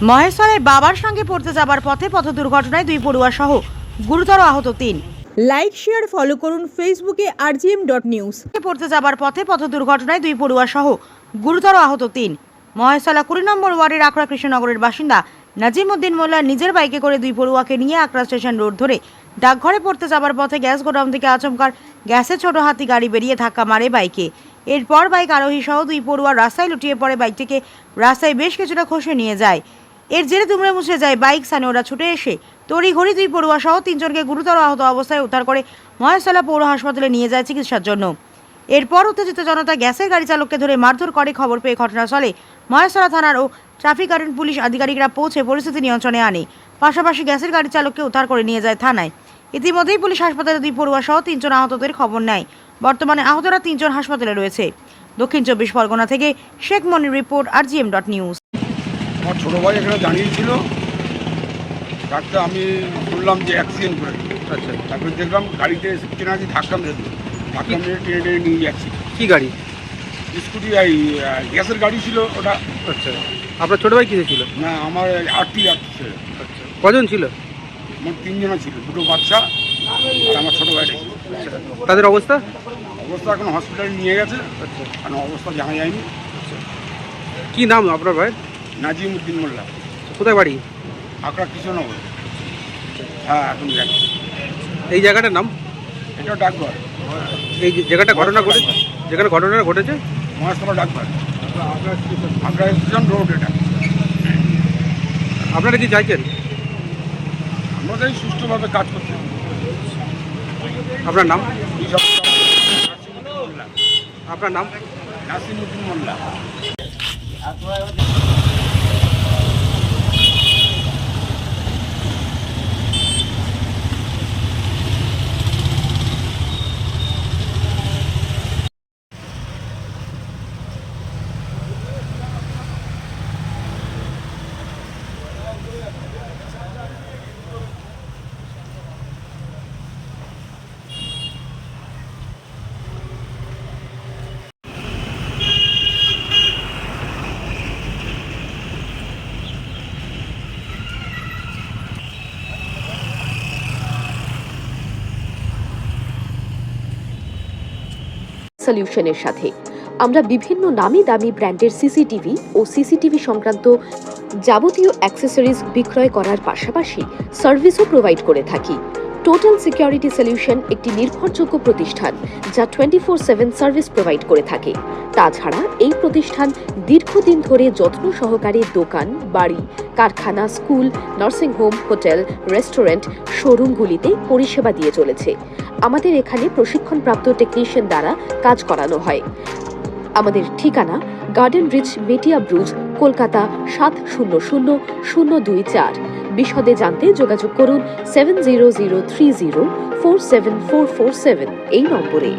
মহেশ্বরের বাবার সঙ্গে পড়তে যাবার পথে পথ দুর্ঘটনায় 2 পড়ুয়া সহ গুরুতর আহত 3। লাইক শেয়ার ফলো করুন ফেসবুকে rgm.news। পড়তে যাবার পথে পথ দুর্ঘটনায় 2 পড়ুয়া সহ গুরুতর আহত 3। মহেশতলা 20 নম্বর ওয়ার্ডের আকরা কৃষ্ণনগরের বাসিন্দা নাজিম উদ্দিন মোল্লা নিজের বাইকে করে 2 পড়ুয়াকে নিয়ে আকরা স্টেশন রোড ধরে ডাকঘরে পড়তে যাবার পথে গ্যাস গোডাউন থেকে আচমকার গ্যাসের ছোট হাতি গাড়ি বেরিয়ে ধাক্কা মারে বাইকে। এরপর বাইক আরোহী সহ 2 পড়ুয়া রাস্তায় লুটিয়ে পড়ে বাইকটিকে রাস্তায় বেশ কিছুটা খসে নিয়ে যায়। এর জেরে দুমড়ে মুচড়ে যায় বাইক। স্থানীয়রা ছুটে এসে তড়িঘড়ি 2 পড়ুয়া সহ 3 জনকে গুরুতর আহত অবস্থায় উদ্ধার করে মহেশতলা পৌর হাসপাতালে নিয়ে যায় চিকিৎসার জন্য। এরপর উত্তেজিত জনতা গ্যাসের গাড়ি চালককে ধরে মারধর করে। খবর পেয়ে ঘটনাস্থলে মহেশতলা থানার ও ট্রাফিক গার্ড পুলিশ আধিকারিকরা পৌঁছে পরিস্থিতি নিয়ন্ত্রণে আনে। পাশাপাশি গ্যাসের গাড়ি চালককে উদ্ধার করে নিয়ে যায় থানায়। ইতিমধ্যেই পুলিশ হাসপাতালে 2 পড়ুয়া সহ 3 জন আহতদের খবর নেয়। বর্তমানে আহতরা 3 জন হাসপাতালে রয়েছে। দক্ষিণ 24 পরগনা থেকে শেখ মনির রিপোর্ট rgm.news। আমার ছোটো ভাই এখানে দাঁড়িয়েছিল, ডাক্তার আমি শুনলাম যে অ্যাক্সিডেন্ট করে। আচ্ছা, তারপরে দেখলাম গাড়িতে চেনাচি ধাক্কা মেরে টেনে টেনে নিয়ে যাচ্ছি। কি গাড়ি? স্কুটি, এই গ্যাসের গাড়ি ছিল ওটা। আচ্ছা, আপনার ছোট ভাই কিসে ছিল? না, আমার আটটি ছিল। আচ্ছা, কজন ছিল? আমার 3 জন ছিল, 2টো বাচ্চা আর আমার ছোটো ভাইটা ছিল। তাদের অবস্থা? অবস্থা এখন হসপিটালে নিয়ে গেছে। আচ্ছা, কারণ অবস্থা জানা যায়নি। কি নাম আপনার ভাই? নাজিম উদ্দিন মোল্লা, কোথায় বাড়ি? আকরা কৃষ্ণনগর। হ্যাঁ, এখন যাই। এই জায়গাটার নাম? এটা ডাকঘর। এই জায়গাটা ঘটনা ঘটেছে, যেখানে ঘটনাটা ঘটেছে মহেশতলা ডাকঘর, আকরা স্টেশন রোড। এটা আপনারা কি চাইছেন? আমরা যাই সুষ্ঠুভাবে কাজ করতে। আপনার নাম? এইসব আপনার নাম? নাসিমউদ্দিন মোল্লা। সলিউশনের সাথে আমরা বিভিন্ন নামি দামি ব্র্যান্ডের সিসিটিভি ও সিসিটিভি সংক্রান্ত যাবতীয় অ্যাক্সেসরিজ বিক্রয় করার পাশাপাশি সার্ভিসও প্রোভাইড করে থাকি। টোটাল সিকিউরিটি সলিউশন একটি নির্ভরযোগ্য প্রতিষ্ঠান যা 24/7 সার্ভিস প্রোভাইড করে থাকে। তাছাড়া এই প্রতিষ্ঠান দীর্ঘদিন ধরে যত্ন সহকারে দোকান, বাড়ি, কারখানা, স্কুল, নার্সিংহোম, হোটেল, রেস্টুরেন্ট, শোরুমগুলিতে পরিষেবা দিয়ে চলেছে। আমাদের এখানে প্রশিক্ষণপ্রাপ্ত টেকনিশিয়ান দ্বারা কাজ করানো হয়। আমাদের ঠিকানা গার্ডেন রিচ, মেটিয়া ব্রুজ, কলকাতা 700024। বিশদে জানতে যোগাযোগ করুন 7003047447 এই নম্বরে।